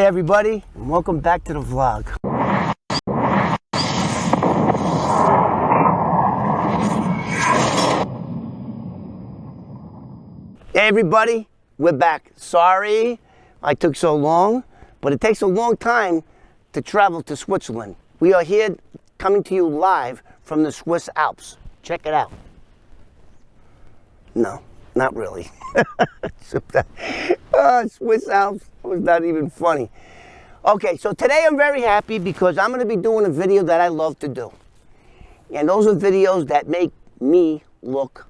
Hey everybody, and welcome back to the vlog. Hey everybody, we're back. Sorry I took so long, but it takes a long time to travel to Switzerland. We are here coming to you live from the Swiss Alps. Check it out. No, not really. Swiss Alps was not even funny. Okay, so today I'm very happy because I'm going to be doing a video that I love to do. And those are videos that make me look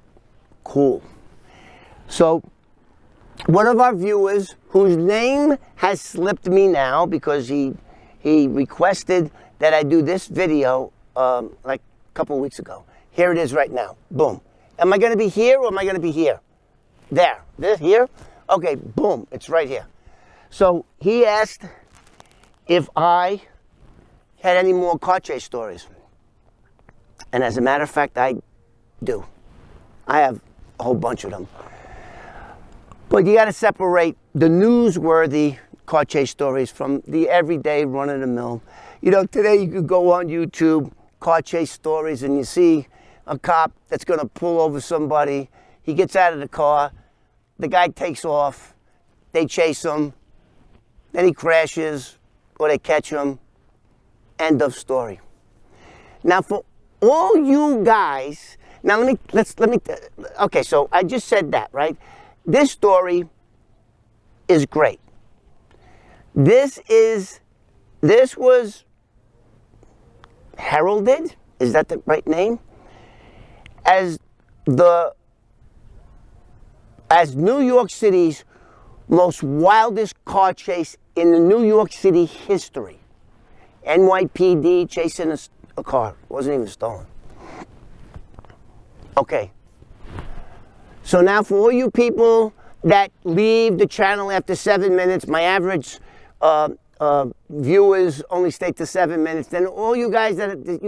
cool. So, one of our viewers, whose name has slipped me now because he requested that I do this video like a couple weeks ago. Here it is right now. Boom. Am I going to be here or am I going to be here? There. This here? Okay, boom. It's right here. So he asked if I had any more car chase stories. And as a matter of fact, I do. I have a whole bunch of them. But you got to separate the newsworthy car chase stories from the everyday run-of-the-mill. You know, today you could go on YouTube, car chase stories, and you see a cop that's going to pull over somebody. He gets out of the car. The guy takes off. They chase him. Then he crashes, or they catch him. End of story. Now, for all you guys, now okay, so I just said that, right? This story is great. This was heralded, is that the right name? As New York City's most wildest car chase in the New York City history. NYPD chasing a car. It wasn't even stolen. Okay. So now for all you people that leave the channel after 7 minutes, my average viewers only stay to 7 minutes. Then all you guys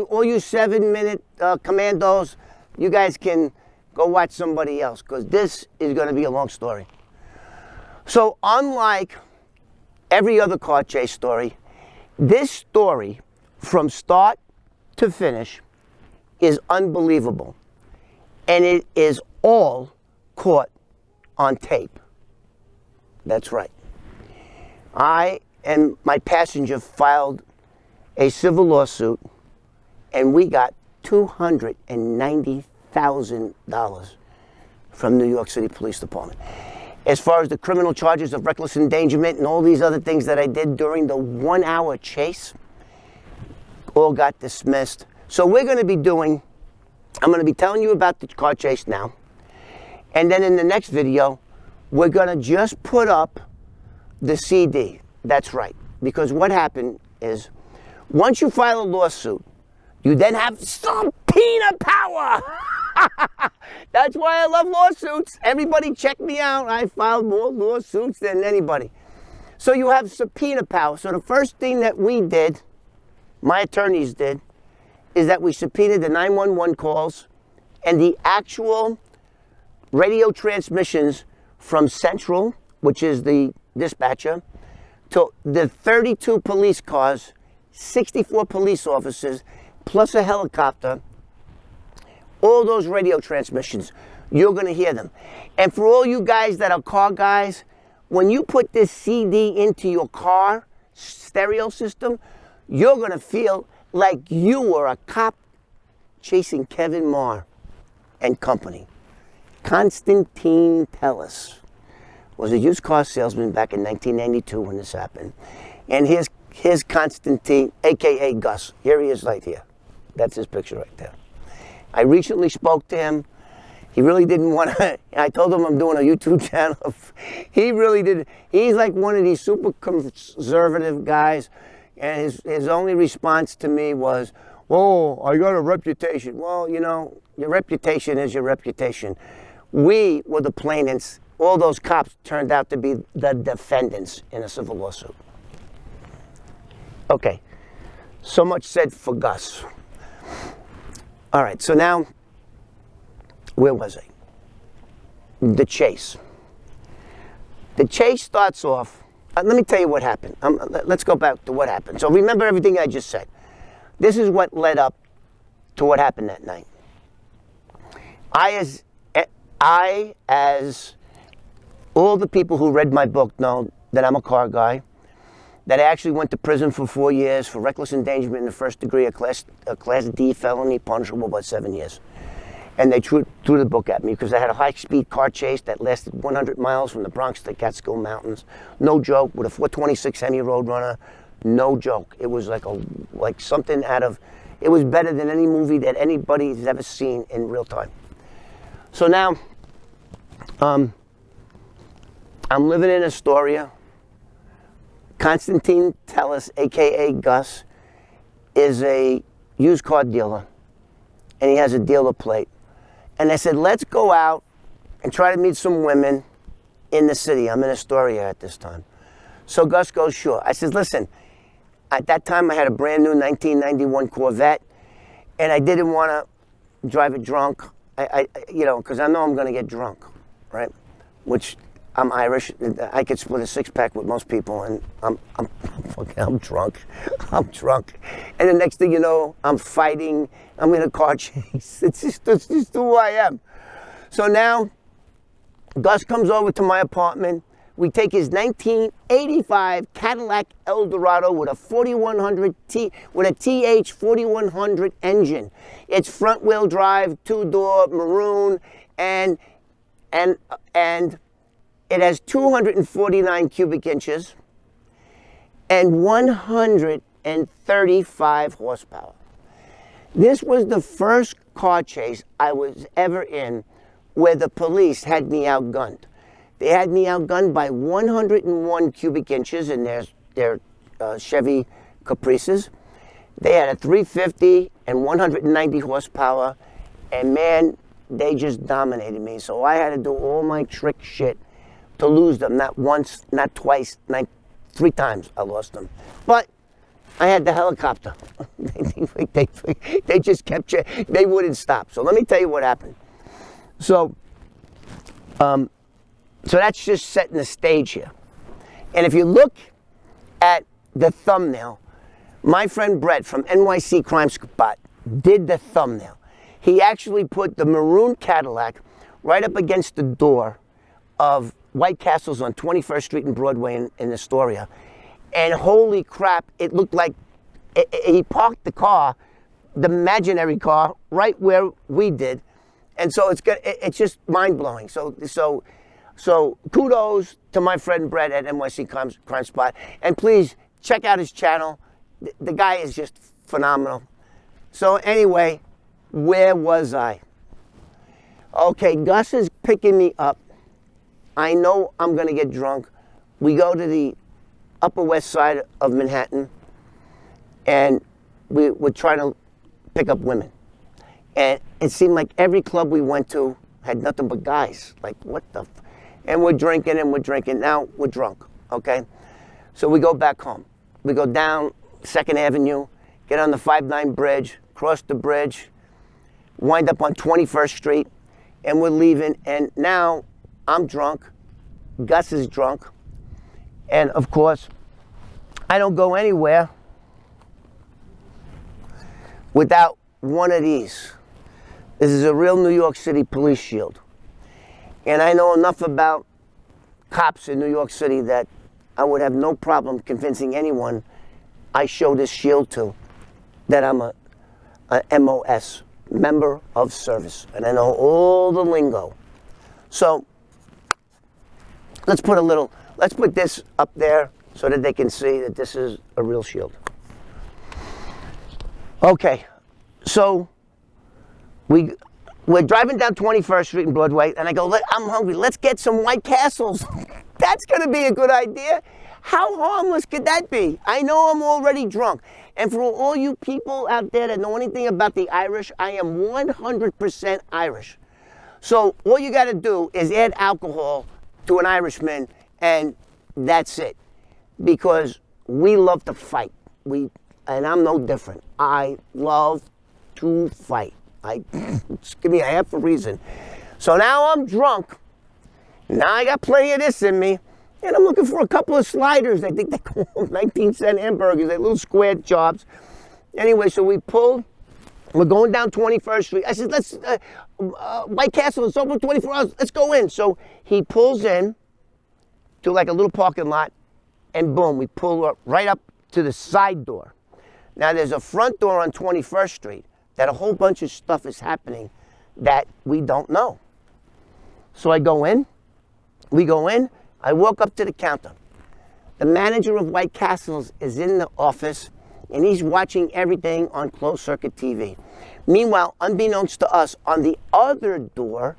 all you 7-minute commandos, you guys can go watch somebody else because this is going to be a long story. So unlike every other car chase story, this story from start to finish is unbelievable. And it is all caught on tape. That's right. I and my passenger filed a civil lawsuit, and we got $290,000 from New York City Police Department. As far as the criminal charges of reckless endangerment and all these other things that I did during the 1-hour chase, all got dismissed. So we're going to be doing, I'm going to be telling you about the car chase now. And then in the next video, we're going to just put up the CD. That's right. Because what happened is, once you file a lawsuit, you then have subpoena power. That's why I love lawsuits. Everybody check me out. I filed more lawsuits than anybody. So you have subpoena power. So the first thing that we did, my attorneys did, is that we subpoenaed the 911 calls and the actual radio transmissions from Central, which is the dispatcher, to the 32 police cars, 64 police officers, plus a helicopter. All those radio transmissions, you're going to hear them. And for all you guys that are car guys, when you put this CD into your car stereo system, you're going to feel like you were a cop chasing Kevin Maher and company. Constantine Tellis was a used car salesman back in 1992 when this happened. And here's Constantine, a.k.a. Gus. Here he is right here. That's his picture right there. I recently spoke to him. He really didn't want to. I told him I'm doing a YouTube channel. He really didn't. He's like one of these super conservative guys. And his only response to me was, "Oh, I got a reputation." Well, you know, your reputation is your reputation. We were the plaintiffs. All those cops turned out to be the defendants in a civil lawsuit. Okay, so much said for Gus. All right, so now, where was I? The chase. The chase starts off Let me tell you what happened. Let's go back to what happened. So remember everything I just said. This is what led up to what happened that night. I, as all the people who read my book know that I'm a car guy, that I actually went to prison for 4 years for reckless endangerment in the first degree, a class D felony punishable by 7 years. And they threw the book at me because I had a high-speed car chase that lasted 100 miles from the Bronx to the Catskill Mountains. No joke, with a 426 Hemi Roadrunner. No joke. It was like something out of, it was better than any movie that anybody's ever seen in real time. So now, I'm living in Astoria. Constantine Tellis, a.k.a. Gus, is a used car dealer, and he has a dealer plate. And I said, let's go out and try to meet some women in the city. I'm in Astoria at this time. So Gus goes, sure. I said, listen, at that time I had a brand new 1991 Corvette, and I didn't want to drive it drunk, because I know I'm going to get drunk, right? Which I'm Irish. I could split a six-pack with most people, and I'm drunk. I'm drunk. And the next thing you know, I'm fighting. I'm in a car chase. It's just who I am. So now, Gus comes over to my apartment. We take his 1985 Cadillac Eldorado with a 4100 with a TH 4100 engine. It's front-wheel drive, two-door, maroon, and it has 249 cubic inches and 135 horsepower. This was the first car chase I was ever in where the police had me outgunned. They had me outgunned by 101 cubic inches in their Chevy Caprices. They had a 350 and 190 horsepower, and man, they just dominated me. So I had to do all my trick shit to lose them. Not once, not twice, not 3 times I lost them. But I had the helicopter. They just kept, they wouldn't stop. So let me tell you what happened. So that's just setting the stage here. And if you look at the thumbnail, my friend Brett from NYC Crime Spot did the thumbnail. He actually put the maroon Cadillac right up against the door of White Castles on 21st Street and Broadway in Astoria. And holy crap, it looked like he parked the car, the imaginary car, right where we did. And so it's just mind-blowing. So kudos to my friend Brett at NYC Crime Spot. And please check out his channel. The guy is just phenomenal. So anyway, where was I? Okay, Gus is picking me up. I know I'm going to get drunk. We go to the Upper West Side of Manhattan, and we were trying to pick up women. And it seemed like every club we went to had nothing but guys. Like, what the and we're drinking and we're drinking. Now we're drunk, okay? So we go back home. We go down 2nd Avenue, get on the 5-9 bridge, cross the bridge, wind up on 21st Street, and we're leaving. And now I'm drunk, Gus is drunk, and of course, I don't go anywhere without one of these. This is a real New York City police shield. And I know enough about cops in New York City that I would have no problem convincing anyone I show this shield to that I'm a MOS, member of service, and I know all the lingo. So let's put this up there so that they can see that this is a real shield. Okay, so we're driving down 21st Street and Broadway, and I go, I'm hungry, let's get some White Castles. That's gonna be a good idea. How harmless could that be? I know I'm already drunk. And for all you people out there that know anything about the Irish, I am 100% Irish. So all you gotta do is add alcohol to an Irishman, and that's it. Because we love to fight. And I'm no different. I love to fight. Just give me a half a reason. So now I'm drunk. Now I got plenty of this in me. And I'm looking for a couple of sliders. I think they call them 19-cent hamburgers. They're little square jobs. Anyway, so we pulled. We're going down 21st Street. I said, let's, White Castle, it's open 24 hours. Let's go in. So he pulls in to like a little parking lot, and boom, we pull up right up to the side door. Now, there's a front door on 21st Street that a whole bunch of stuff is happening that we don't know. So I go in. We go in. I walk up to the counter. The manager of White Castles is in the office, and he's watching everything on closed-circuit TV. Meanwhile, unbeknownst to us, on the other door,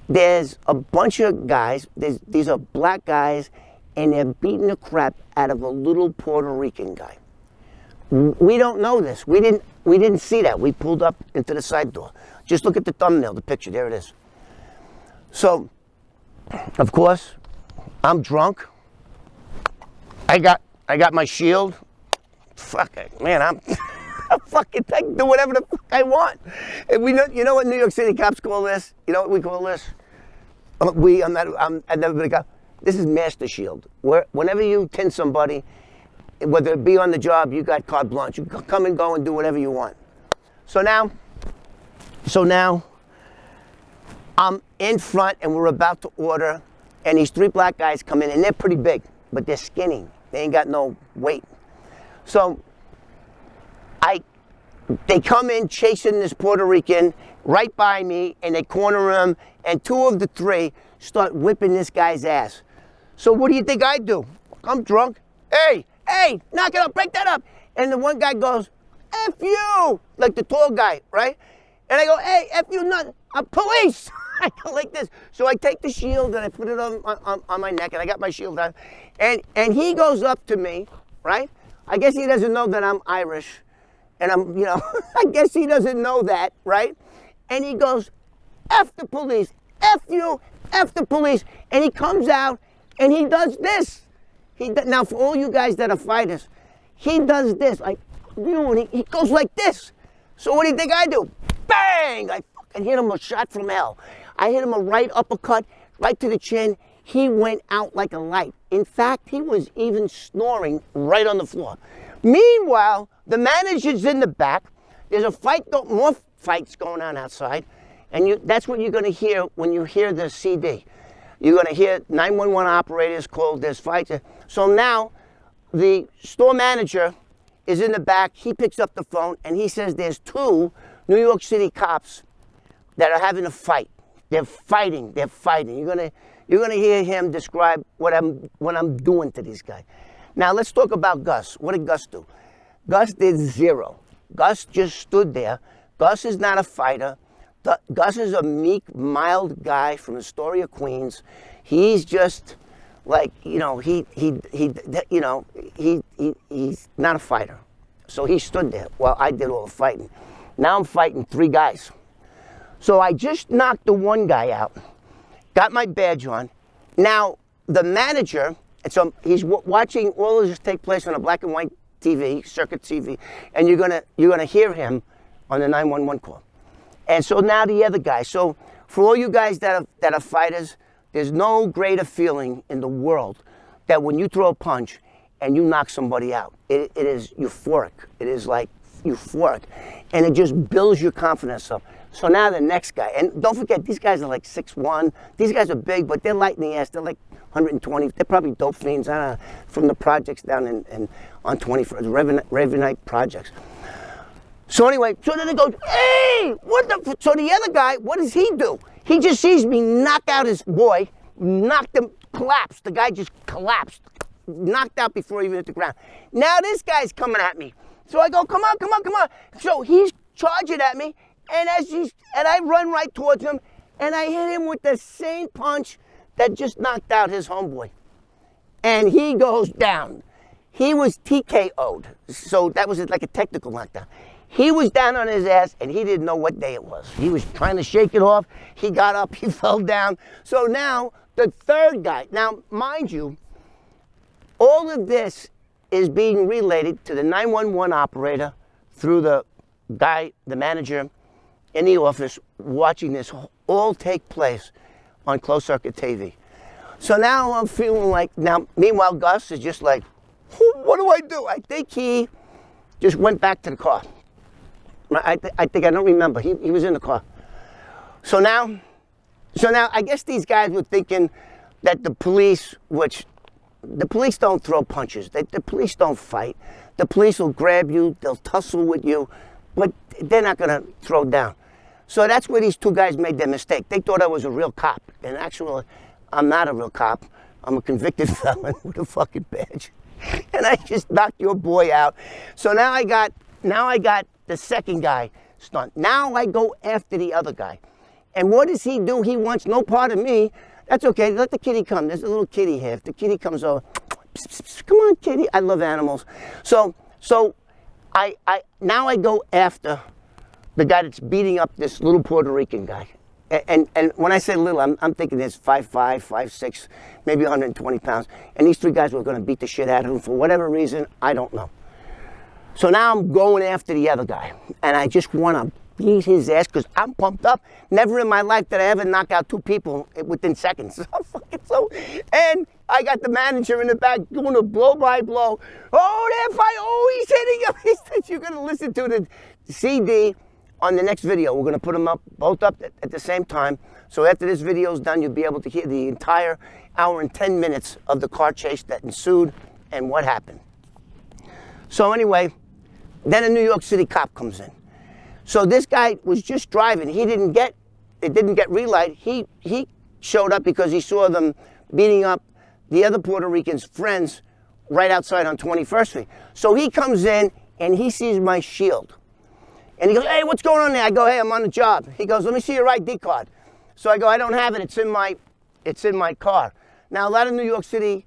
there's a bunch of guys. These are black guys, and they're beating the crap out of a little Puerto Rican guy. We don't know this. We didn't see that. We pulled up into the side door. Just look at the thumbnail, the picture. There it is. So, of course, I'm drunk. I got my shield. Fuck it, man, I'm fucking, I can do whatever the fuck I want. And you know what New York City cops call this? You know what we call this? I've never been a cop. This is master shield. Whenever you pin somebody, whether it be on the job, you got carte blanche. You come and go and do whatever you want. So now, I'm in front and we're about to order, and these three black guys come in, and they're pretty big, but they're skinny. They ain't got no weight. So they come in chasing this Puerto Rican right by me, and they corner him, and two of the three start whipping this guy's ass. So what do you think I do? I'm drunk. Hey, knock it up, break that up. And the one guy goes, F you, like the tall guy, right? And I go, hey, F you, not police. I go like this. So I take the shield and I put it on my neck, and I got my shield on. And he goes up to me, right? I guess he doesn't know that I'm Irish, and I'm, I guess he doesn't know that, right? And he goes, F the police, F you, F the police. And he comes out, and he does this. Now, for all you guys that are fighters, he does this. He goes like this. So what do you think I do? Bang! I fucking hit him a shot from hell. I hit him a right uppercut, right to the chin. He went out like a light. In fact, he was even snoring right on the floor. Meanwhile, the manager's in the back. There's a fight, more fights going on outside. And that's what you're going to hear when you hear the CD. You're going to hear 911 operators called, there's fights. So now, the store manager is in the back. He picks up the phone, and he says there's two New York City cops that are having a fight. They're fighting. You're gonna hear him describe what I'm doing to these guys. Now let's talk about Gus. What did Gus do? Gus did zero. Gus just stood there. Gus is not a fighter. Gus is a meek, mild guy from the story of Queens. He's just like, he's not a fighter. So he stood there while I did all the fighting. Now I'm fighting three guys. So I just knocked the one guy out, got my badge on. Now the manager, and so he's watching all of this take place on a black and white TV, circuit TV, and you're gonna hear him on the 911 call. And so now the other guy. So for all you guys that are fighters, there's no greater feeling in the world that when you throw a punch and you knock somebody out. It is euphoric. It is like euphoric, and it just builds your confidence up. So now the next guy, and don't forget, these guys are like 6'1". These guys are big, but they're light in the ass. They're like 120. They're probably dope fiends from the projects down on 21st, Ravenite projects. So anyway, so then it goes, hey, so the other guy, what does he do? He just sees me knock out his boy, knocked him, collapsed. The guy just collapsed, knocked out before he even hit the ground. Now this guy's coming at me. So I go, come on. So he's charging at me, and I run right towards him, and I hit him with the same punch that just knocked out his homeboy. And he goes down. He was TKO'd. So that was like a technical knockdown. He was down on his ass, and he didn't know what day it was. He was trying to shake it off. He got up, he fell down. So now, the third guy. Now, mind you, all of this is being related to the 911 operator through the guy, the manager in the office, watching this all take place on closed-circuit TV. So now I'm feeling like, now, meanwhile, Gus is just like, what do I do? I think he just went back to the car. I don't remember. He was in the car. So now I guess these guys were thinking that the police, which the police don't throw punches. The police don't fight. The police will grab you, they'll tussle with you, but they're not going to throw down. So that's where these two guys made their mistake. They thought I was a real cop. And actually, I'm not a real cop. I'm a convicted felon with a fucking badge. And I just knocked your boy out. So now I got the second guy stunned. Now I go after the other guy. And what does he do? He wants no part of me. That's okay. Let the kitty come. There's a little kitty here. If the kitty comes over, pss, pss, pss, come on, kitty. I love animals. So I now I go after the guy that's beating up this little Puerto Rican guy. And when I say little, I'm thinking it's 5'5", 5'6", maybe 120 pounds. And these three guys were going to beat the shit out of him for whatever reason. I don't know. So now I'm going after the other guy. And I just want to beat his ass because I'm pumped up. Never in my life did I ever knock out two people within seconds. And I got the manager in the back doing a blow by blow. Oh, that fight! Oh, he's hitting him. You're going to listen to the CD on the next video. We're going to put them up, both up at the same time. So after this video is done, you'll be able to hear the entire hour and 10 minutes of the car chase that ensued and what happened. So anyway, then a New York City cop comes in. So this guy was just driving. It didn't get relight. He showed up because he saw them beating up the other Puerto Rican's friends right outside on 21st Street. So he comes in and he sees my shield. And he goes, hey, what's going on there? I go, hey, I'm on the job. He goes, let me see your ID card. So I go, I don't have it. It's in my car. Now, a lot of New York City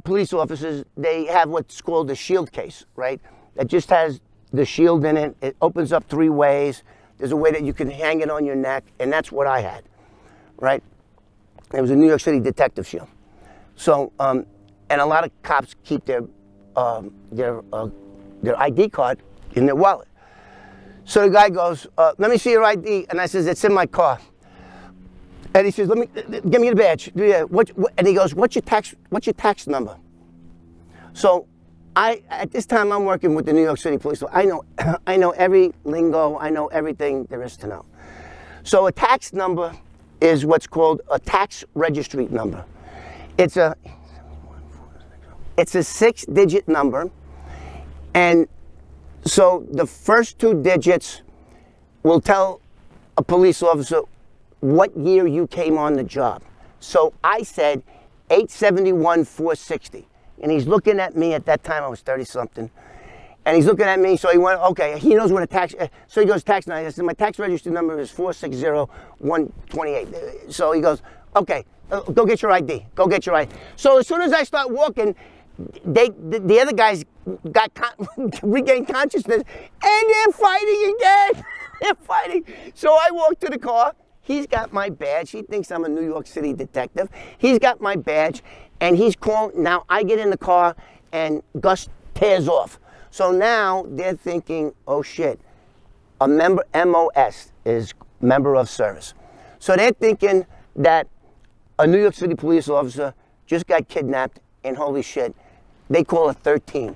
police officers, they have what's called a shield case, right? That just has the shield in it. It opens up 3 ways. There's a way that you can hang it on your neck, and that's what I had, right? It was a New York City detective shield. So, and a lot of cops keep their ID card in their wallet. So the guy goes, let me see your ID. And I says, it's in my car. And he says, give me the badge. Yeah. And he goes, what's your tax number? So at this time I'm working with the New York City Police. So I know every lingo. I know everything there is to know. So a tax number is what's called a tax registry number. It's a 6-digit number. And so the first 2 digits will tell a police officer what year you came on the job. So I said 871-460. And he's looking at me at that time, I was 30-something. And he's looking at me, so he went, okay, he knows what a tax, so he goes, tax number. I said, my tax registry number is 460-128. So he goes, okay, go get your ID, go get your ID. So as soon as I start walking, the other guys regained consciousness, and they're fighting again. They're fighting. So I walk to the car. He's got my badge. He thinks I'm a New York City detective. He's got my badge, and he's calling. Now I get in the car, and Gus tears off. So now they're thinking, oh shit, a member, MOS is member of service. So they're thinking that a New York City police officer just got kidnapped, and holy shit, they call it 13,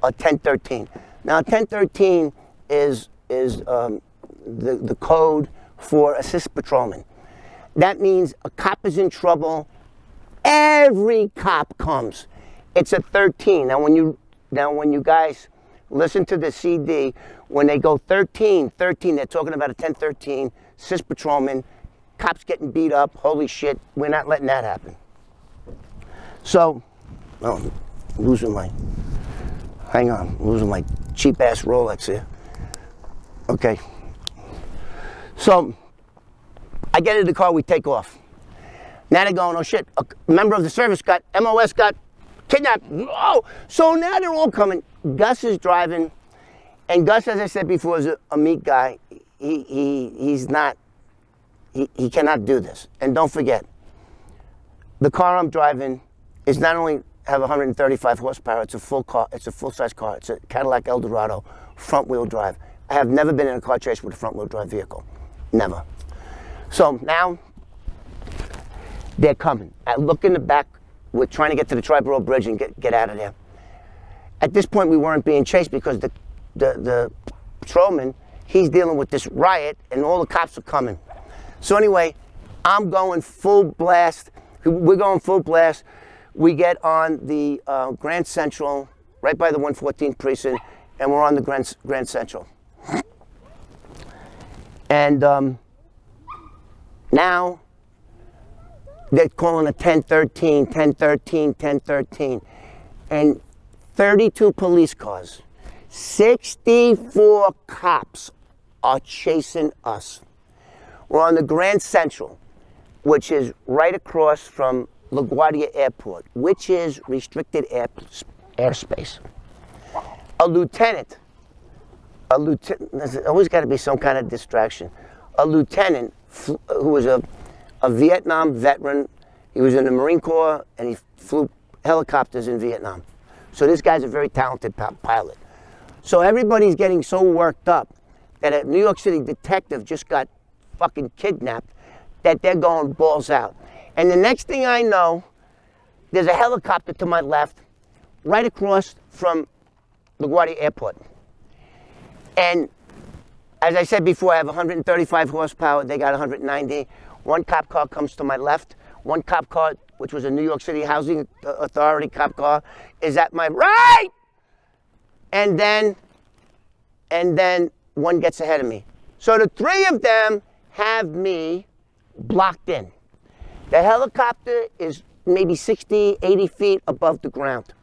a 1013. Now 1013 is the code for assist patrolman. That means a cop is in trouble, every cop comes. It's a 13. Now when you guys listen to the CD, when they go 13, they're talking about a 1013, assist patrolman, cops getting beat up, holy shit, we're not letting that happen. So, oh, I'm losing my cheap ass Rolex here. Okay. So, I get in the car, we take off. Now they're going, oh shit, a member of the service MOS got kidnapped. Oh, so now they're all coming. Gus is driving, and Gus, as I said before, is a meek guy. He cannot do this. And don't forget, the car I'm driving is not only have 135 horsepower, it's a full car, it's a full-size car. It's a Cadillac Eldorado, front-wheel drive. I have never been in a car chase with a front-wheel drive vehicle. Never. So now, They're coming. I look in the back. We're trying to get to the Triborough Bridge and get out of there. At this point, we weren't being chased because the patrolman, he's dealing with this riot, and all the cops are coming. So anyway, I'm going full blast. We're going full blast. We get on the Grand Central, right by the 114th precinct, and we're on the Grand Central. And now they're calling a 1013, 1013, 1013. And 32 police cars, 64 cops are chasing us. We're on the Grand Central, which is right across from LaGuardia Airport, which is restricted airspace. A lieutenant, there's always got to be some kind of distraction. A lieutenant who was a Vietnam veteran, he was in the Marine Corps and he flew helicopters in Vietnam. So this guy's a very talented pilot. So everybody's getting so worked up that a New York City detective just got fucking kidnapped that they're going balls out. And the next thing I know, there's a helicopter to my left, right across from LaGuardia Airport. And as I said before, I have 135 horsepower, they got 190. One cop car comes to my left. One cop car, which was a New York City Housing Authority cop car, is at my right. And then one gets ahead of me. So the three of them have me blocked in. The helicopter is maybe 60, 80 feet above the ground.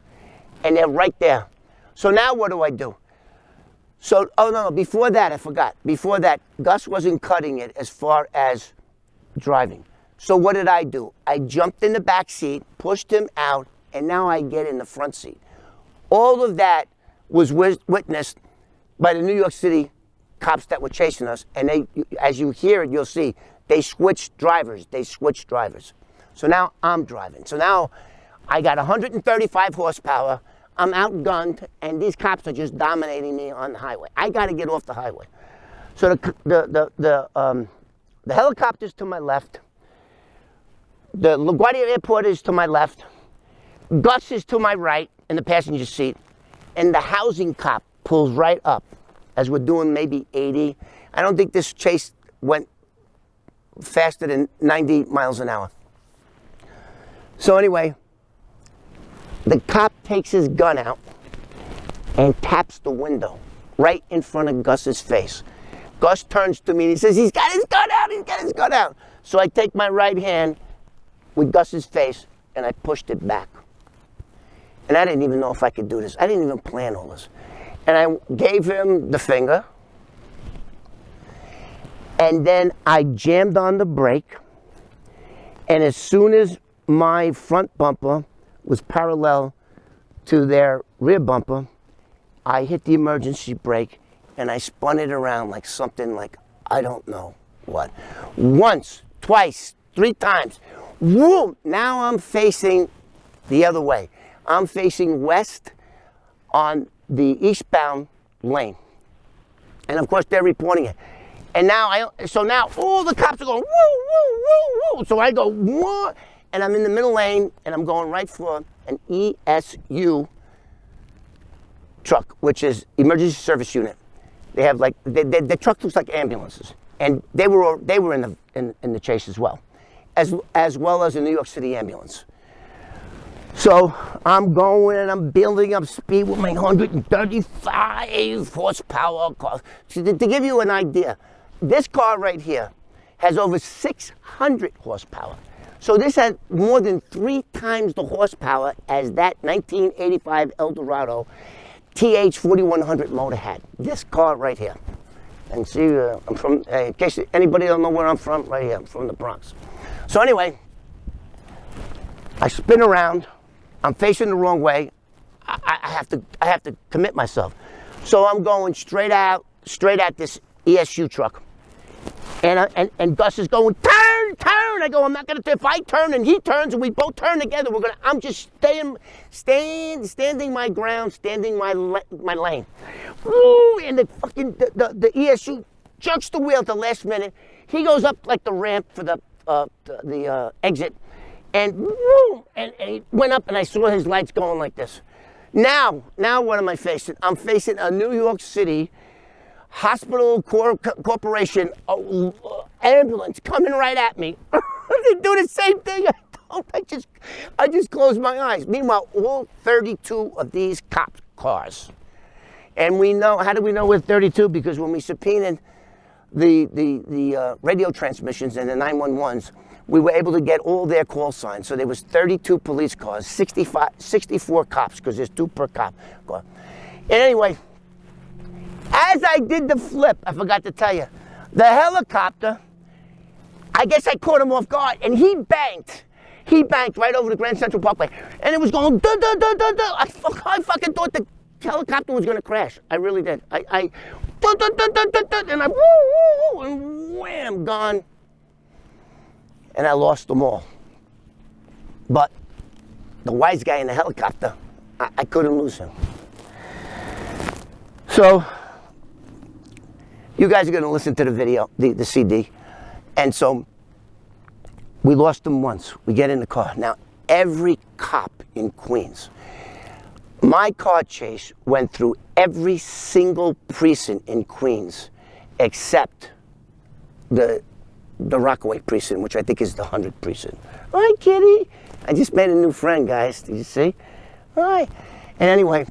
And they're right there. So now what do? So, oh no, before that, I forgot. Before that, Gus wasn't cutting it as far as driving. So what did I do? I jumped in the back seat, pushed him out, and now I get in the front seat. All of that was witnessed by the New York City cops that were chasing us, and they, as you hear it, you'll see, they switched drivers. So now I'm driving. So now I got 135 horsepower, I'm outgunned, and these cops are just dominating me on the highway. I got to get off the highway. So the helicopter's to my left. The LaGuardia Airport is to my left. Gus is to my right in the passenger seat. And the housing cop pulls right up as we're doing maybe 80. I don't think this chase went faster than 90 miles an hour. So anyway, the cop takes his gun out and taps the window right in front of Gus's face. Gus turns to me and he says, he's got his gun out. So I take my right hand with Gus's face and I pushed it back. And I didn't even know if I could do this. I didn't even plan all this. And I gave him the finger. And then I jammed on the brake. And as soon as my front bumper was parallel to their rear bumper, I hit the emergency brake and I spun it around like something like, I don't know what. Once, twice, 3 times. Whoa! Now I'm facing the other way. I'm facing west on the eastbound lane. And of course they're reporting it. And now now all the cops are going, woo, woo, woo, woo. So I go, whoa, and I'm in the middle lane and I'm going right for an ESU truck, which is Emergency Service Unit. They have like, the truck looks like ambulances. And they were in the chase as well as a New York City ambulance. So I'm going and I'm building up speed with my 135 horsepower car. So to give you an idea, this car right here has over 600 horsepower. So this has more than 3 times the horsepower as that 1985 Eldorado TH 4100 motor had. This car right here. And see, I'm from, in case anybody don't know where I'm from, right here, I'm from the Bronx. So anyway, I spin around. I'm facing the wrong way. I have to commit myself. So I'm going straight at this ESU truck. And Gus is going, turn! I go, I'm not gonna turn. If I turn and he turns and we both turn together, I'm just standing my ground, standing my lane. Ooh, and the ESU jerks the wheel at the last minute. He goes up like the ramp for the exit. and boom, and he went up, and I saw his lights going like this. Now what am I facing? I'm facing a New York City hospital corporation ambulance coming right at me. They do the same thing. I just close my eyes. Meanwhile, all 32 of these cop cars. And we know, how do we know we're 32? Because when we subpoenaed the radio transmissions and the 911s, we were able to get all their call signs. So there was 32 police cars, 64 cops, because there's 2 per cop car. And anyway, as I did the flip, I forgot to tell you, the helicopter, I guess I caught him off guard, and he banked. He banked right over the Grand Central Parkway, and it was going dun dun dun dun dun. I fucking thought the helicopter was going to crash. I really did. I dun dun dun dun dun dun, and I woo woo woo, and wham, gone. And I lost them all. But the wise guy in the helicopter, I couldn't lose him. So you guys are going to listen to the video, the CD, and so. We lost them once. We get in the car. Now, every cop in Queens, my car chase went through every single precinct in Queens except the Rockaway precinct, which I think is the 100th precinct. Hi, kitty. I just made a new friend, guys. Did you see? Hi. And anyway,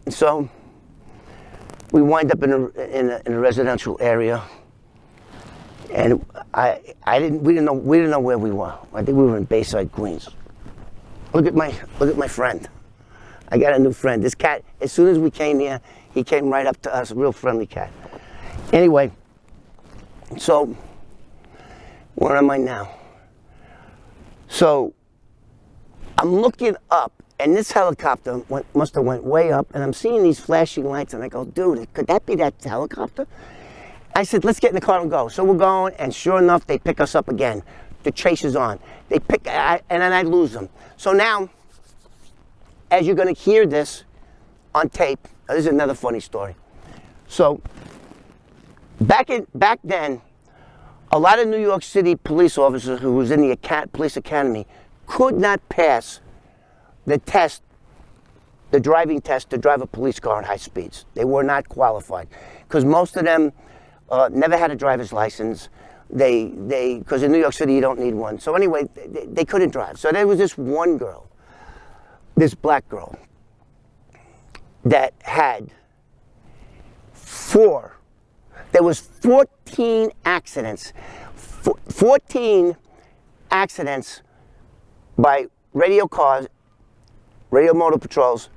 so we wind up in a residential area. And we didn't know where we were. I think we were in Bayside, Queens. Look at my friend. I got a new friend. This cat, as soon as we came here, he came right up to us, a real friendly cat. Anyway, so where am I now? So I'm looking up, and this helicopter must have went way up, and I'm seeing these flashing lights, and I go, dude, could that be that helicopter? I said, let's get in the car and go. So we're going, and sure enough, they pick us up again. The chase is on. They pick, and then I lose them. So now, as you're going to hear this on tape, this is another funny story. So back then, a lot of New York City police officers who was in the police academy could not pass the test, the driving test to drive a police car at high speeds. They were not qualified because most of them never had a driver's license. Because in New York City you don't need one. So anyway, they couldn't drive. So there was this one girl, this black girl, that had there was 14 accidents. 14 accidents by radio cars, radio motor patrols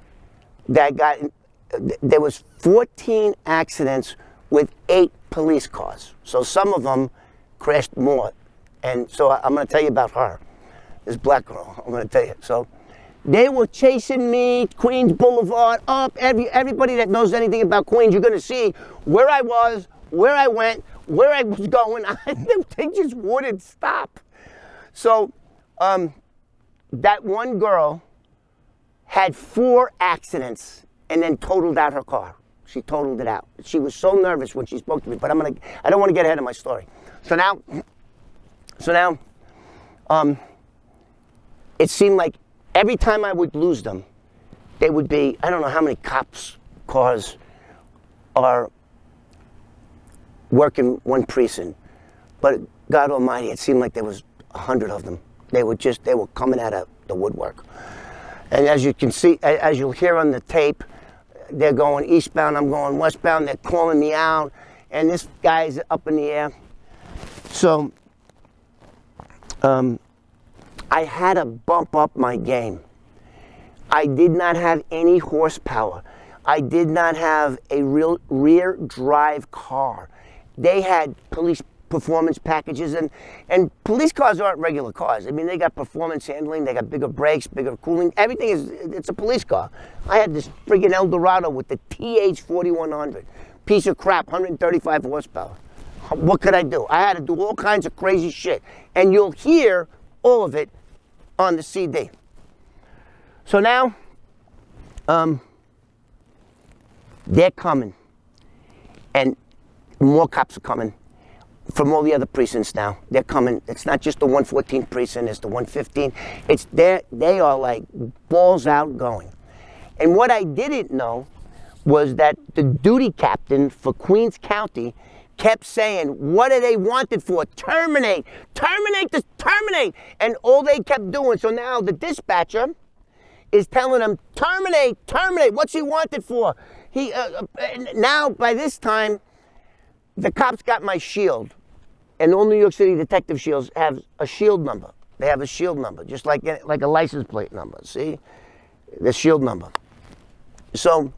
there was 14 accidents with 8 police cars. So some of them crashed more. And so I'm going to tell you about her, this black girl. I'm going to tell you. So they were chasing me, Queens Boulevard, up. Everybody that knows anything about Queens, you're going to see where I was, where I went, where I was going. They just wouldn't stop. So that one girl had 4 accidents and then totaled out her car. She totaled it out. She was so nervous when she spoke to me, but I don't want to get ahead of my story. So now, it seemed like every time I would lose them, they would be, I don't know how many cops' cars are working one precinct, but God Almighty, it seemed like there was 100 of them. They were coming out of the woodwork. And as you can see, as you'll hear on the tape, they're going eastbound, I'm going westbound, they're calling me out, and this guy's up in the air. So, I had to bump up my game. I did not have any horsepower. I did not have a real rear drive car. They had police performance packages, and police cars aren't regular cars. I mean, they got performance handling, they got bigger brakes, bigger cooling, everything it's a police car. I had this friggin' Eldorado with the TH4100, piece of crap, 135 horsepower. What could I do? I had to do all kinds of crazy shit, and you'll hear all of it on the CD. So now, they're coming, and more cops are coming. from all the other precincts now. They're coming. It's not just the 114th precinct, it's the 115. It's there. They are like balls out going. And what I didn't know was that the duty captain for Queens County kept saying, what are they wanted for? Terminate, terminate, terminate. And all they kept doing. So now the dispatcher is telling them, terminate, terminate. What's he wanted for? Now, by this time, the cops got my shield. And all New York City detective shields have a shield number. They have a shield number, just like a license plate number, see? The shield number. So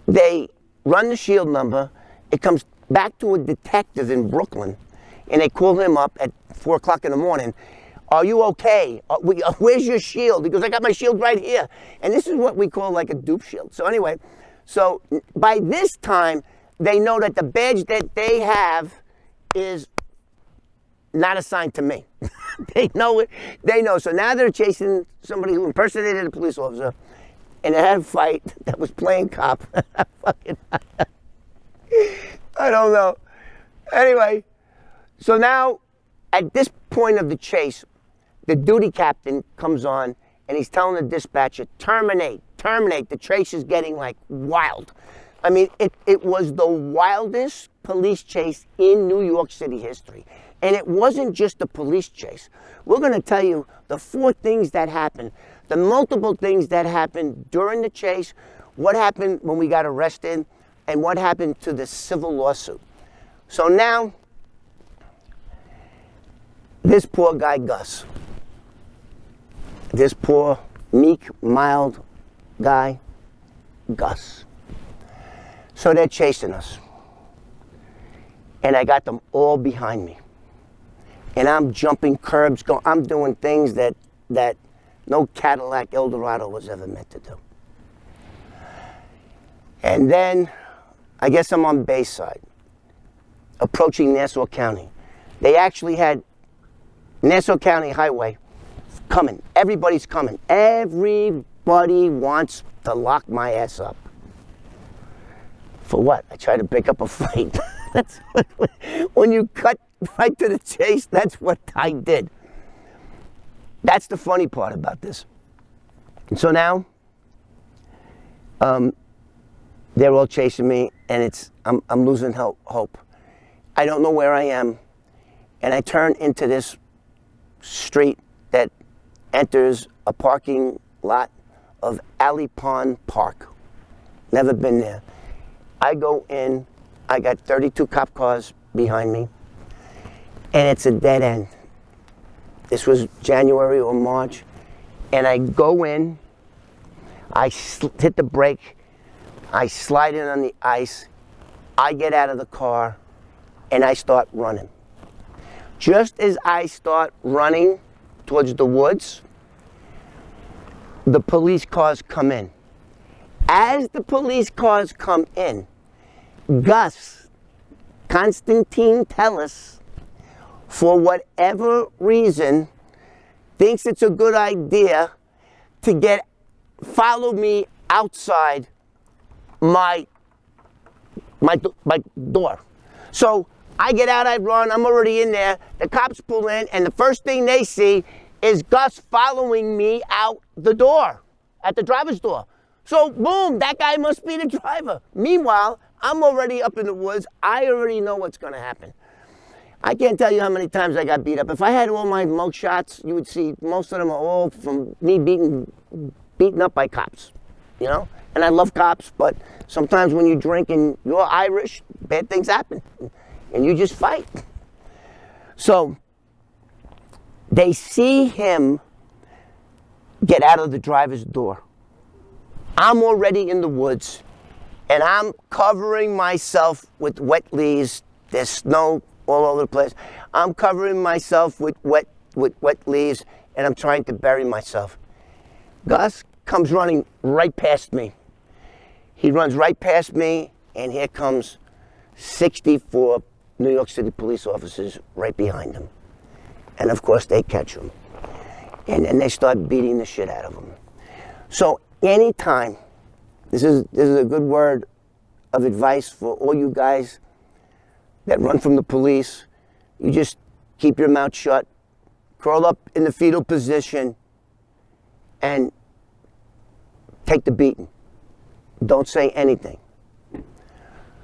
they run the shield number. It comes back to a detective in Brooklyn, and they call him up at 4 o'clock in the morning. Are you okay? Where's your shield? He goes, I got my shield right here. And this is what we call like a dupe shield. So anyway, so by this time, they know that the badge that they have is not assigned to me. They know it. They know. So now they're chasing somebody who impersonated a police officer, and they had a fight that was playing cop. Fucking, I don't know. Anyway, so now at this point of the chase, the duty captain comes on and he's telling the dispatcher, terminate, terminate. The chase is getting like wild. I mean, it was the wildest police chase in New York City history. And it wasn't just a police chase. We're going to tell you the 4 things that happened, the multiple things that happened during the chase, what happened when we got arrested, and what happened to the civil lawsuit. So now, this poor guy, Gus, this poor, meek, mild guy, Gus. So they're chasing us. And I got them all behind me. And I'm jumping curbs, I'm doing things that no Cadillac Eldorado was ever meant to do. And then, I guess I'm on Bayside, approaching Nassau County. They actually had Nassau County Highway coming. Everybody's coming. Everybody wants to lock my ass up. For what? I tried to pick up a fight. That's what, when you cut right to the chase, that's what I did. That's the funny part about this. And so now, they're all chasing me, and I'm losing hope. I don't know where I am, and I turn into this street that enters a parking lot of Alley Pond Park. Never been there. I go in, I got 32 cop cars behind me, and it's a dead end. This was January or March, and I go in, I hit the brake, I slide in on the ice, I get out of the car, and I start running. Just as I start running towards the woods, the police cars come in. As the police cars come in, Gus, Constantine Tellis, for whatever reason, thinks it's a good idea to follow me outside my door. So I get out, I run, I'm already in there, the cops pull in, and the first thing they see is Gus following me out the door, at the driver's door. So boom, that guy must be the driver. Meanwhile, I'm already up in the woods, I already know what's gonna happen. I can't tell you how many times I got beat up. If I had all my mug shots, you would see most of them are all from me beaten up by cops, you know? And I love cops, but sometimes when you drink and you're Irish, bad things happen. And you just fight. So they see him get out of the driver's door. I'm already in the woods, and I'm covering myself with wet leaves. There's snow all over the place. I'm covering myself with wet leaves, and I'm trying to bury myself. Gus comes running right past me. He runs right past me, and here comes 64 New York City police officers right behind him. And of course, they catch him. And then they start beating the shit out of him. So anytime, this is a good word of advice for all you guys that run from the police, you just keep your mouth shut, curl up in the fetal position, and take the beating. Don't say anything.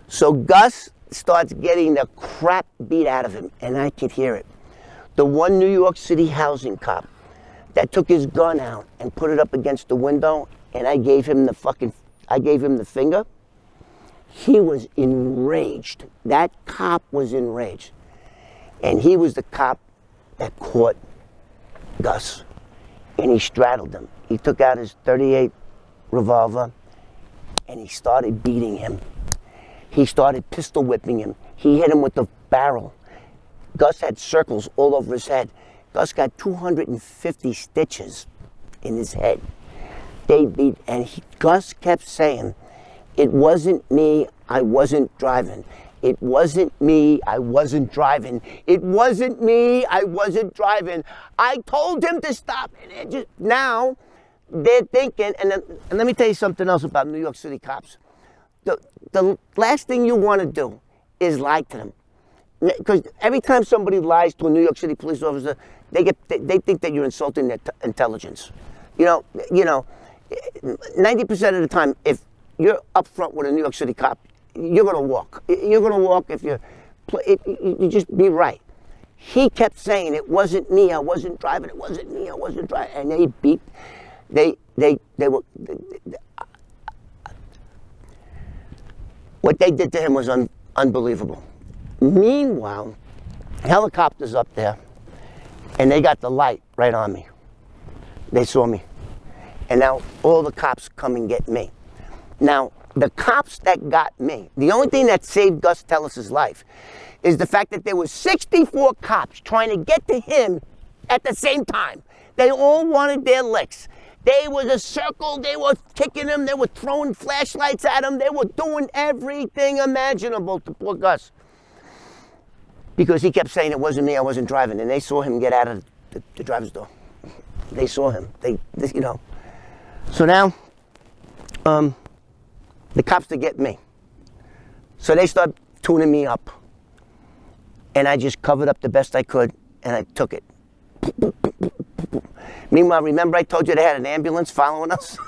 So Gus starts getting the crap beat out of him, and I could hear it. The one New York City housing cop that took his gun out and put it up against the window, and I gave him the finger. He was enraged. That cop was enraged. And he was the cop that caught Gus. And he straddled him. He took out his .38 revolver and he started beating him. He started pistol whipping him. He hit him with the barrel. Gus had circles all over his head. Gus got 250 stitches in his head. Gus kept saying, "It wasn't me, I wasn't driving. It wasn't me, I wasn't driving. It wasn't me, I wasn't driving. I told him to stop." And now they're thinking, and let me tell you something else about New York City cops. The last thing you want to do is lie to them. Because every time somebody lies to a New York City police officer, they think that you're insulting their intelligence. You know, 90% of the time, if you're upfront with a New York City cop, you're gonna walk. You're gonna walk if you just be right. He kept saying, "It wasn't me, I wasn't driving. It wasn't me, I wasn't driving." And they beat. They were. What they did to him was unbelievable. Meanwhile, helicopters up there, and they got the light right on me. They saw me. And now all the cops come and get me. Now, the cops that got me, the only thing that saved Gus Tellis' life is the fact that there were 64 cops trying to get to him at the same time. They all wanted their licks. They was a circle, they were kicking him, they were throwing flashlights at him, they were doing everything imaginable to poor Gus. Because he kept saying, "It wasn't me, I wasn't driving." And they saw him get out of the driver's door. They saw him, So now, the cops to get me. So they start tuning me up. And I just covered up the best I could, and I took it. Meanwhile, remember I told you they had an ambulance following us?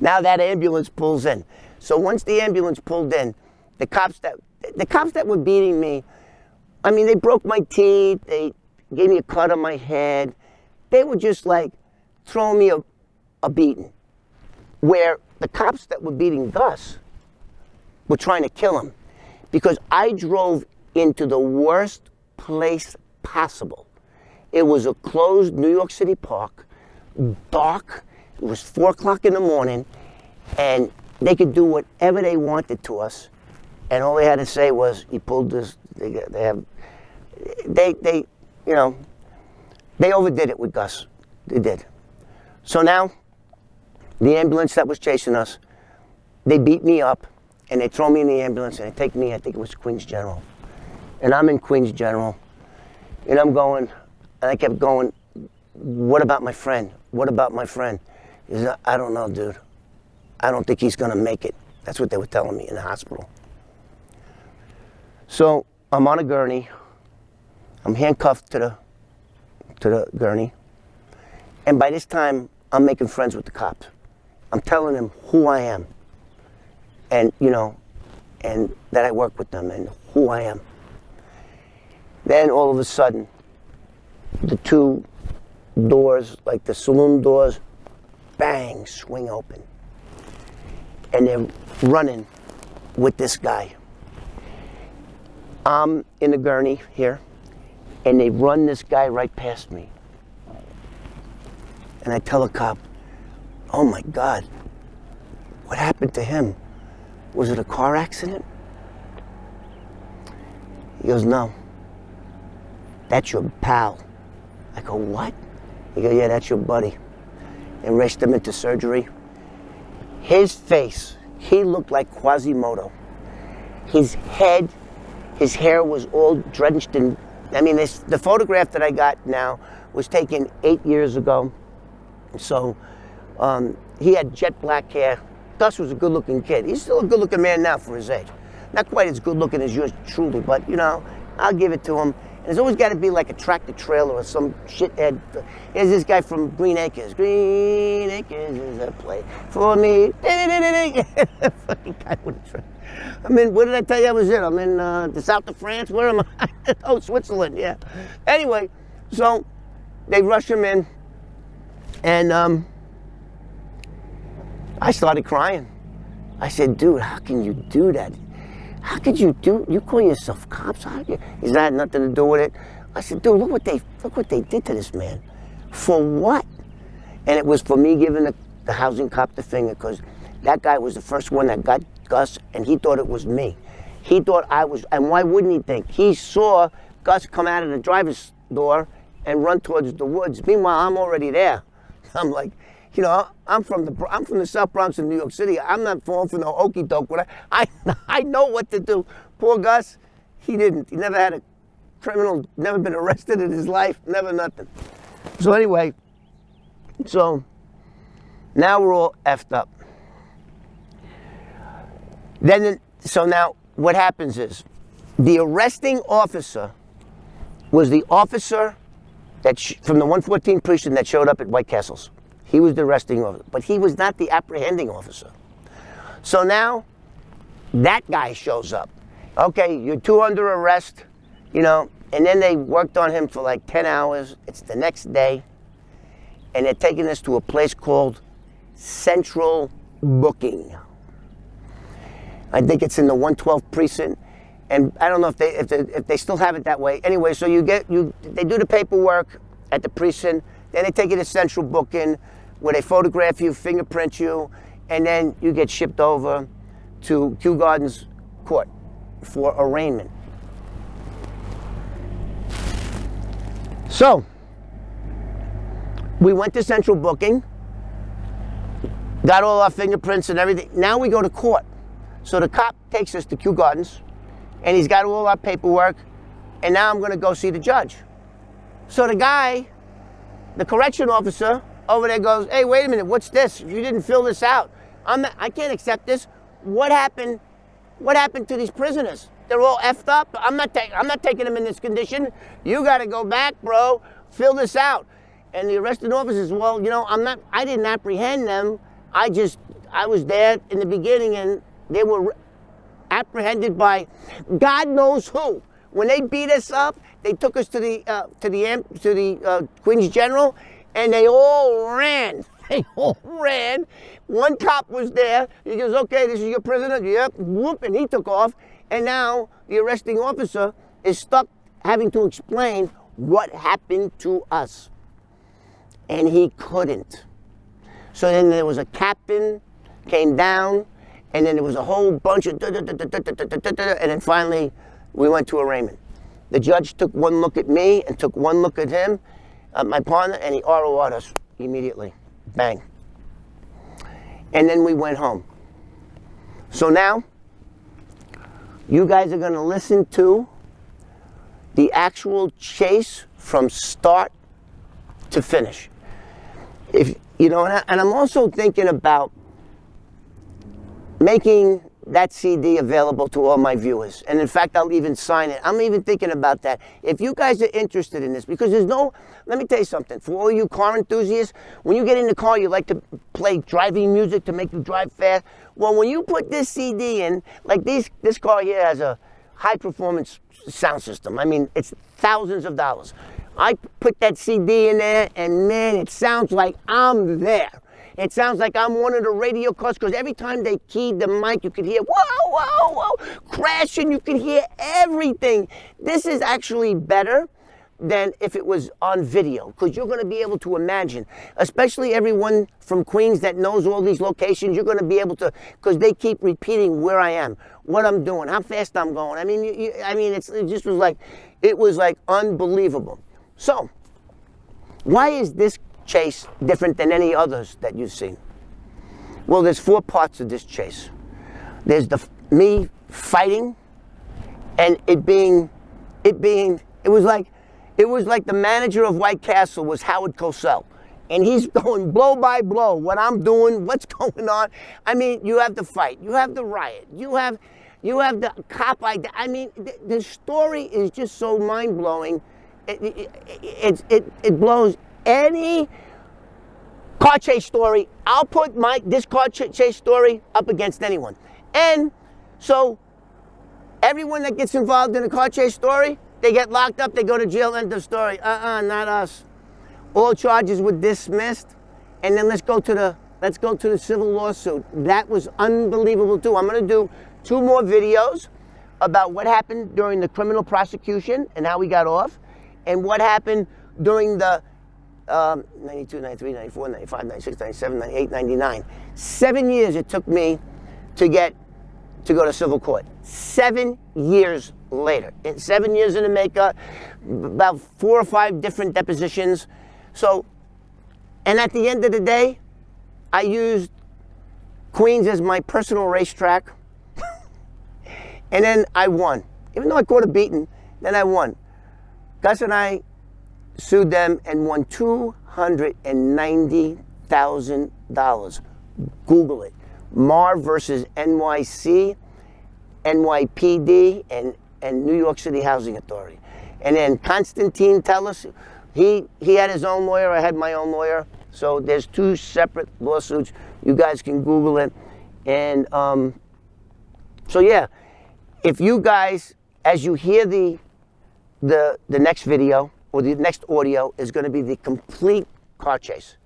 Now that ambulance pulls in. So once the ambulance pulled in, the cops that were beating me, I mean, they broke my teeth, they gave me a cut on my head. They were just like throwing me a beating. Where the cops that were beating Gus were trying to kill him. Because I drove into the worst place possible. It was a closed New York City park, dark. It was 4 o'clock in the morning, and they could do whatever they wanted to us. And all they had to say was, "He pulled this." They overdid it with Gus. They did. So now, the ambulance that was chasing us, they beat me up, and they throw me in the ambulance, and they take me, I think it was Queens General. And I'm in Queens General, and I'm going, and I kept going, "What about my friend? What about my friend?" He said, "I don't know, dude. I don't think he's gonna make it." That's what they were telling me in the hospital. So I'm on a gurney. I'm handcuffed to the gurney. And by this time, I'm making friends with the cops. I'm telling them who I am. And, and that I work with them and who I am. Then all of a sudden, the two doors, like the saloon doors, bang, swing open. And they're running with this guy. I'm in the gurney here, and they run this guy right past me. And I tell a cop, "Oh my God, what happened to him? Was it a car accident?" He goes, "No, that's your pal." I go, "What?" He goes, "Yeah, that's your buddy." And rushed him into surgery. His face, he looked like Quasimodo. His head, his hair was all drenched in, the photograph that I got now was taken 8 years ago. So he had jet black hair. Gus was a good looking kid. He's still a good looking man now for his age. Not quite as good looking as yours truly, but you know, I'll give it to him. And it's always got to be like a tractor trailer or some shithead. Here's this guy from Green Acres. Green Acres is a place for me. Fucking guy with a tractor. I'm in, what did I tell you I was in? I'm in the south of France. Where am I? Oh, Switzerland, yeah. Anyway, so they rush him in, and I started crying. I said, dude, how can you do that? How could you call yourself cops? He's had nothing to do with it. I said, dude, look what they did to this man. For what? And it was for me giving the housing cop the finger, because that guy was the first one that got Gus, and he thought it was me. He thought I was, and why wouldn't he think? He saw Gus come out of the driver's door and run towards the woods. Meanwhile, I'm already there. I'm like, you know, I'm from the South Bronx in New York City. I'm not falling for no okey doke. I know what to do. Poor Gus, he didn't. He never had a criminal, never been arrested in his life, never nothing. So anyway, so now we're all effed up. So now what happens is, the arresting officer was the officer from the 114 precinct that showed up at White Castles. He was the arresting officer, but he was not the apprehending officer. So now that guy shows up. Okay, you're two under arrest, you know, and then they worked on him for like 10 hours. It's the next day, and they're taking us to a place called Central Booking. I think it's in the 112th precinct, and I don't know if they still have it that way. Anyway, so they do the paperwork at the precinct, then they take you to Central Booking, where they photograph you, fingerprint you, and then you get shipped over to Kew Gardens Court for arraignment. So, we went to Central Booking, got all our fingerprints and everything. Now we go to court. So the cop takes us to Kew Gardens, and he's got all our paperwork, and now I'm gonna go see the judge. So the guy, the correction officer over there goes, hey, wait a minute, what's this? You didn't fill this out. I can't accept this. What happened to these prisoners? They're all effed up. I'm not taking them in this condition. You gotta go back, bro, fill this out. And the arresting officer says, well, you know, I didn't apprehend them. I was there in the beginning, and they were apprehended by God knows who. When they beat us up, they took us to the Queen's General, and they all ran. They all ran. One cop was there. He goes, okay, this is your prisoner. Yep, whoop, and he took off. And now the arresting officer is stuck having to explain what happened to us. And he couldn't. So then there was a captain, came down, and then there was a whole bunch of and then finally we went to arraignment. The judge took one look at me and took one look at him, my partner, and he RO'd us immediately. Bang. And then we went home. So now, you guys are gonna listen to the actual chase from start to finish. If you know, and I'm also thinking about making that CD available to all my viewers. And in fact, I'll even sign it. I'm even thinking about that. If you guys are interested in this, because let me tell you something. For all you car enthusiasts, when you get in the car, you like to play driving music to make you drive fast. Well, when you put this CD in, like this car here has a high performance sound system. I mean, it's thousands of dollars. I put that CD in there, and man, it sounds like I'm there. It sounds like I'm one of the radio cars, because every time they keyed the mic, you could hear, whoa, whoa, whoa, crashing. You could hear everything. This is actually better than if it was on video, because you're going to be able to imagine, especially everyone from Queens that knows all these locations. You're going to be able to, because they keep repeating where I am, what I'm doing, how fast I'm going. I mean, it was like unbelievable. So, why is this chase different than any others that you've seen? Well, there's 4 parts of this chase. There's me fighting, and it was like the manager of White Castle was Howard Cosell, and he's going blow by blow, what I'm doing, what's going on. I mean, you have the fight, you have the riot, you have You have the cop ID. I mean, the story is just so mind-blowing. It blows any car chase story. I'll put this car chase story up against anyone. And so everyone that gets involved in a car chase story, they get locked up, they go to jail, end of story. Not us. All charges were dismissed. And then let's go to the civil lawsuit. That was unbelievable too. I'm going to do 2 more videos about what happened during the criminal prosecution and how we got off, and what happened during the 92, 93, 94, 95, 96, 97, 98, 99. 7 years it took me to go to civil court. 7 years later. 7 years in the makeup, about 4 or 5 different depositions. So, and at the end of the day, I used Queens as my personal racetrack. And then I won. Even though I caught a beating, then I won. Gus and I sued them and won $290,000. Google it. Maher versus NYC, NYPD, and New York City Housing Authority. And then Constantine Tellis, he had his own lawyer, I had my own lawyer. So there's 2 separate lawsuits. You guys can Google it. And so yeah, if you guys, as you hear the next video or the next audio is going to be the complete car chase.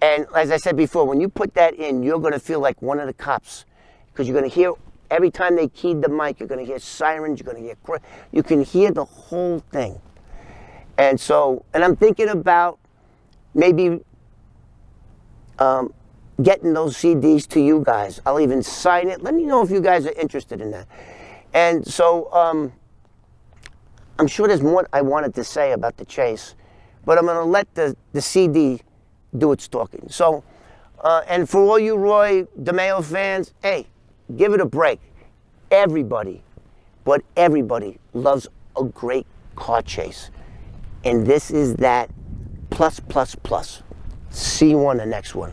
And as I said before, when you put that in, you're going to feel like one of the cops, because you're going to hear every time they keyed the mic, you're going to hear sirens, you're going to hear, you can hear the whole thing. And so, and I'm thinking about maybe getting those CDs to you guys. I'll even sign it. Let me know if you guys are interested in that. And so I'm sure there's more I wanted to say about the chase, but I'm going to let the CD do its talking. So, and for all you Roy DeMeo fans, hey, give it a break. Everybody, but everybody loves a great car chase. And this is that plus, plus, plus. See you on the next one.